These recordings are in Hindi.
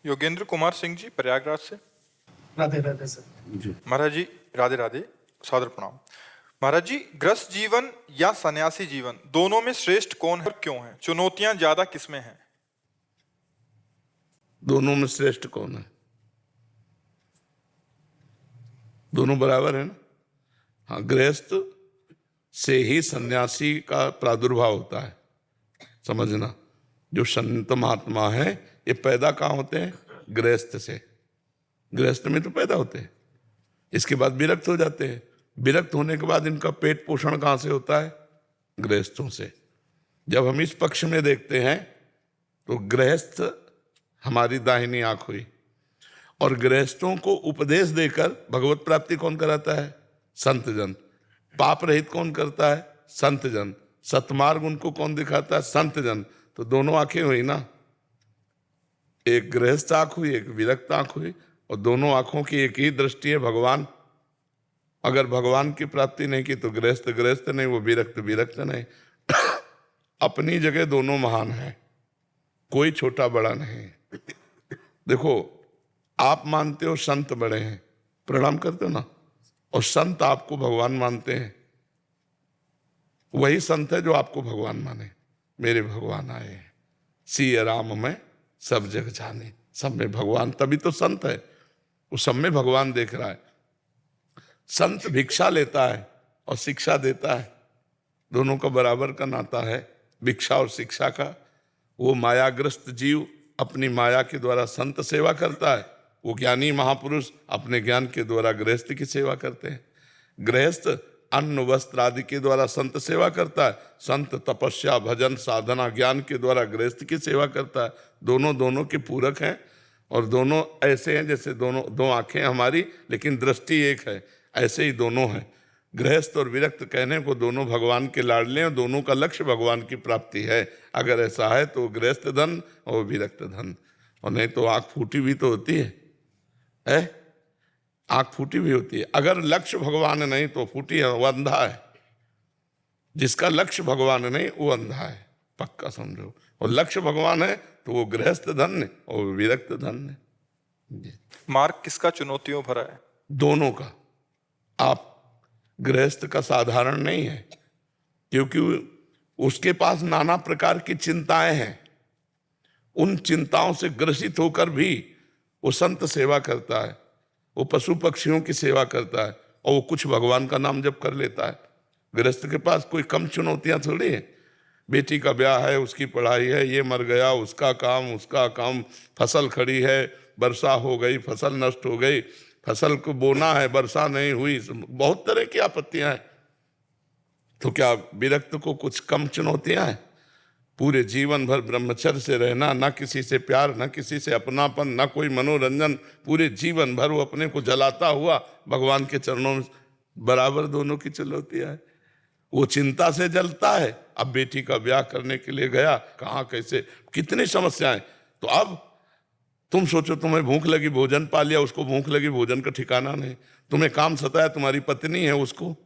योगेंद्र कुमार सिंह जी प्रयागराज से। राधे राधे सर जी। महाराज जी राधे राधे, सादर प्रणाम। महाराज जी, गृहस्थ जीवन या सन्यासी जीवन दोनों में श्रेष्ठ कौन है और क्यों है? चुनौतियां ज्यादा किसमें हैं? दोनों में श्रेष्ठ कौन है? दोनों बराबर है ना। हाँ, गृहस्थ से ही सन्यासी का प्रादुर्भाव होता है, समझना। जो संत महात्मा है ये पैदा कहाँ होते हैं? गृहस्थ से। गृहस्थ में तो पैदा होते हैं, इसके बाद विरक्त हो जाते हैं। विरक्त होने के बाद इनका पेट पोषण कहाँ से होता है? गृहस्थों से। जब हम इस पक्ष में देखते हैं तो गृहस्थ हमारी दाहिनी आंख हुई, और गृहस्थों को उपदेश देकर भगवत प्राप्ति कौन कराता है? संत जन। पाप रहित कौन करता है? संत जन। सतमार्ग उनको कौन दिखाता है? संत जन। तो दोनों आंखें हुई ना, एक गृहस्थ आंख हुई, एक विरक्त आंख हुई, और दोनों आंखों की एक ही दृष्टि है, भगवान। अगर भगवान की प्राप्ति नहीं की तो गृहस्थ गृहस्थ नहीं, वो विरक्त विरक्त नहीं। अपनी जगह दोनों महान हैं, कोई छोटा बड़ा नहीं। देखो, आप मानते हो संत बड़े हैं, प्रणाम करते हो ना, और संत आपको भगवान मानते हैं। वही संत है जो आपको भगवान माने। मेरे भगवान आए हैं, सिय राम में सब जग जाने। सब में भगवान, तभी तो संत है। वो सब में भगवान देख रहा है। संत भिक्षा लेता है और शिक्षा देता है, दोनों का बराबर का नाता है, भिक्षा और शिक्षा का। वो मायाग्रस्त जीव अपनी माया के द्वारा संत सेवा करता है, वो ज्ञानी महापुरुष अपने ज्ञान के द्वारा गृहस्थ की सेवा करते हैं। गृहस्थ अन्न वस्त्र आदि के द्वारा संत सेवा करता है, संत तपस्या भजन साधना ज्ञान के द्वारा गृहस्थ की सेवा करता है। दोनों दोनों के पूरक हैं, और दोनों ऐसे हैं जैसे दोनों दो आंखें हमारी, लेकिन दृष्टि एक है। ऐसे ही दोनों हैं। गृहस्थ और विरक्त कहने को दोनों भगवान के लाडले हैं, दोनों का लक्ष्य भगवान की प्राप्ति है। अगर ऐसा है तो गृहस्थ धन और विरक्त धन, और नहीं तो आंख फूटी भी तो होती है? आंख फूटी भी होती है। अगर लक्ष्य भगवान नहीं तो फूटी है, वो अंधा है। जिसका लक्ष्य भगवान नहीं वो अंधा है, पक्का समझो। और लक्ष्य भगवान है तो वो गृहस्थ धन्य और विरक्त धन्य। मार्ग किसका चुनौतियों भरा है? दोनों का। आप गृहस्थ का साधारण नहीं है, क्योंकि उसके पास नाना प्रकार की चिंताएं हैं। उन चिंताओं से ग्रसित होकर भी वो संत सेवा करता है, वो पशु पक्षियों की सेवा करता है, और वो कुछ भगवान का नाम जप कर लेता है। गृहस्थ के पास कोई कम चुनौतियां थोड़ी है। बेटी का ब्याह है, उसकी पढ़ाई है, ये मर गया, उसका काम, फसल खड़ी है, वर्षा हो गई, फसल नष्ट हो गई, फसल को बोना है, वर्षा नहीं हुई, बहुत तरह की आपत्तियां हैं। तो क्या विरक्त को कुछ कम चुनौतियां हैं? पूरे जीवन भर ब्रह्मचर्य से रहना, ना किसी से प्यार, ना किसी से अपनापन, ना कोई मनोरंजन, पूरे जीवन भर वो अपने को जलाता हुआ भगवान के चरणों में, बराबर दोनों की चुनौतियां है। वो चिंता से जलता है, अब बेटी का ब्याह करने के लिए गया, कहाँ कैसे, कितनी समस्याएं। तो अब तुम सोचो, तुम्हें भूख लगी, भोजन पा लिया, उसको भूख लगी, भोजन का ठिकाना नहीं। तुम्हें काम सताया, तुम्हारी पत्नी है, उसको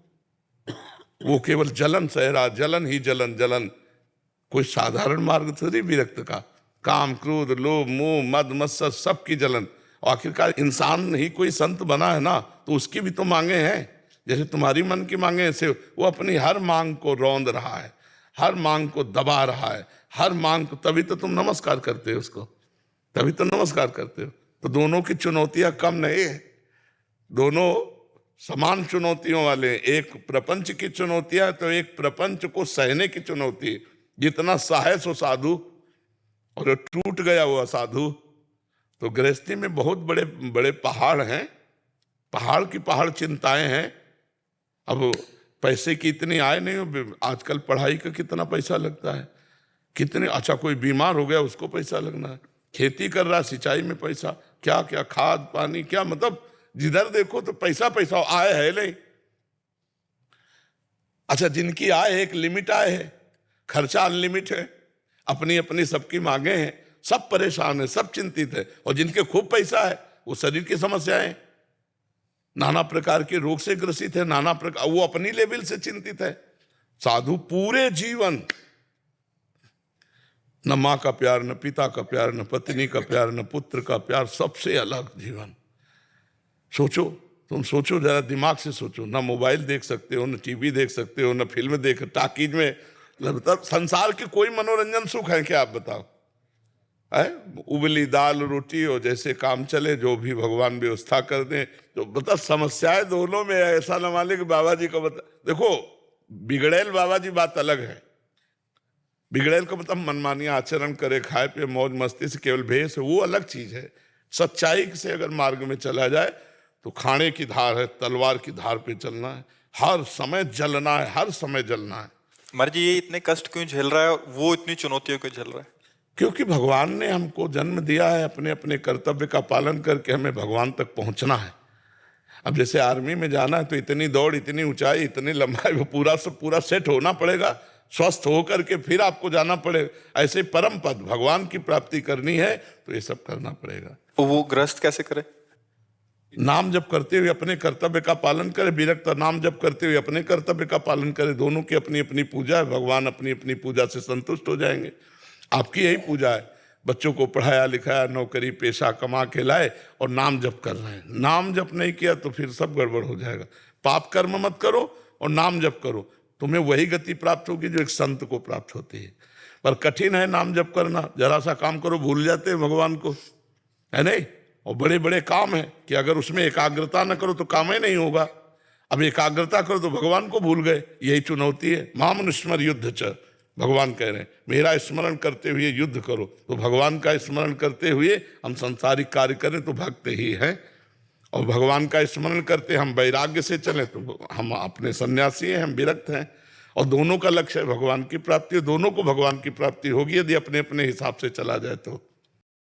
वो केवल जलन सह रहा, जलन ही जलन जलन। कोई साधारण मार्ग थोड़ी विरक्त का। काम क्रोध लोभ मोह मद मत्सर सबकी जलन। आखिरकार इंसान ही कोई संत बना है ना, तो उसकी भी तो मांगे हैं। जैसे तुम्हारी मन की मांगे, ऐसे वो अपनी हर मांग को रौंद रहा है, हर मांग को दबा रहा है, हर मांग को। तभी तो तुम नमस्कार करते हो उसको, तभी तो नमस्कार करते हो। तो दोनों की चुनौतियां कम नहीं है, दोनों समान चुनौतियों वाले। एक प्रपंच की चुनौतियां तो एक प्रपंच को सहने की चुनौती। जितना सहे सो साधु, और टूट गया वो असाधु। तो गृहस्थी में बहुत बड़े बड़े पहाड़ हैं, पहाड़ की पहाड़ चिंताएं हैं। अब पैसे की इतनी आय नहीं हो, आजकल पढ़ाई का कितना पैसा लगता है, कितने। अच्छा, कोई बीमार हो गया उसको पैसा लगना है, खेती कर रहा सिंचाई में पैसा, क्या क्या खाद पानी, क्या मतलब जिधर देखो तो पैसा पैसा। आय है नहीं। अच्छा, जिनकी आय एक लिमिट आय है, खर्चा अनलिमिट है, अपनी अपनी सबकी मांगे हैं, सब परेशान है, सब चिंतित है। और जिनके खूब पैसा है वो शरीर की समस्याएं, नाना प्रकार के रोग से ग्रसित है, नाना प्रकार, वो अपनी लेवल से चिंतित है। साधु पूरे जीवन न माँ का प्यार, न पिता का प्यार, न पत्नी का प्यार, न पुत्र का प्यार, सबसे अलग जीवन। सोचो, तुम सोचो जरा, दिमाग से सोचो। ना मोबाइल देख सकते हो, न टीवी देख सकते हो, न फिल्म देख, टाकीज में, मतलब संसार के कोई मनोरंजन सुख है क्या, आप बताओ? है उबली दाल रोटी और जैसे काम चले, जो भी भगवान व्यवस्था कर दें। तो मतलब समस्याएं दोनों में है। ऐसा न माने कि बाबा जी को बता, देखो बिगड़ैल बाबा जी बात अलग है। बिगड़ैल को मतलब मनमानी आचरण करे, खाए पे मौज मस्ती से केवल भेष, वो अलग चीज है। सच्चाई से अगर मार्ग में चला जाए तो खाने की धार है, तलवार की धार पे चलना है, हर समय जलना है, हर समय जलना है। महाराज जी ये इतने कष्ट क्यों झेल रहा है और वो इतनी चुनौतियों क्यों झेल रहा है? क्योंकि भगवान ने हमको जन्म दिया है, अपने अपने कर्तव्य का पालन करके हमें भगवान तक पहुंचना है। अब जैसे आर्मी में जाना है तो इतनी दौड़, इतनी ऊंचाई, इतनी लंबाई, वो पूरा सब पूरा सेट होना पड़ेगा, स्वस्थ होकर के फिर आपको जाना पड़ेगा। ऐसे परम पद भगवान की प्राप्ति करनी है तो ये सब करना पड़ेगा। तो वो गृहस्थ कैसे करे? नाम जप करते हुए अपने कर्तव्य का पालन करे, विरक्त नाम जप करते हुए अपने कर्तव्य का पालन करे। दोनों की अपनी अपनी पूजा है, भगवान अपनी अपनी पूजा से संतुष्ट हो जाएंगे। आपकी यही पूजा है, बच्चों को पढ़ाया लिखाया, नौकरी पेशा कमा के लाए और नाम जप कर रहे हैं। नाम जप नहीं किया तो फिर सब गड़बड़ हो जाएगा। पाप कर्म मत करो और नाम जप करो, तुम्हें वही गति प्राप्त होगी जो एक संत को प्राप्त होती है। पर कठिन है नाम जप करना, जरा सा काम करो भूल जाते हैं भगवान को, है नहीं? और बड़े बड़े काम है कि अगर उसमें एकाग्रता न करो तो काम ही नहीं होगा। अब एकाग्रता करो तो भगवान को भूल गए, यही चुनौती है। मामनुस्मर युद्ध च, भगवान कह रहे हैं मेरा स्मरण करते हुए युद्ध करो। तो भगवान का स्मरण करते हुए हम संसारिक कार्य करें तो भक्त ही हैं, और भगवान का स्मरण करते हम वैराग्य से चलें तो हम अपने सन्यासी हैं, हम विरक्त हैं। और दोनों का लक्ष्य है भगवान की प्राप्ति, दोनों को भगवान की प्राप्ति होगी यदि अपने अपने हिसाब से चला जाए तो।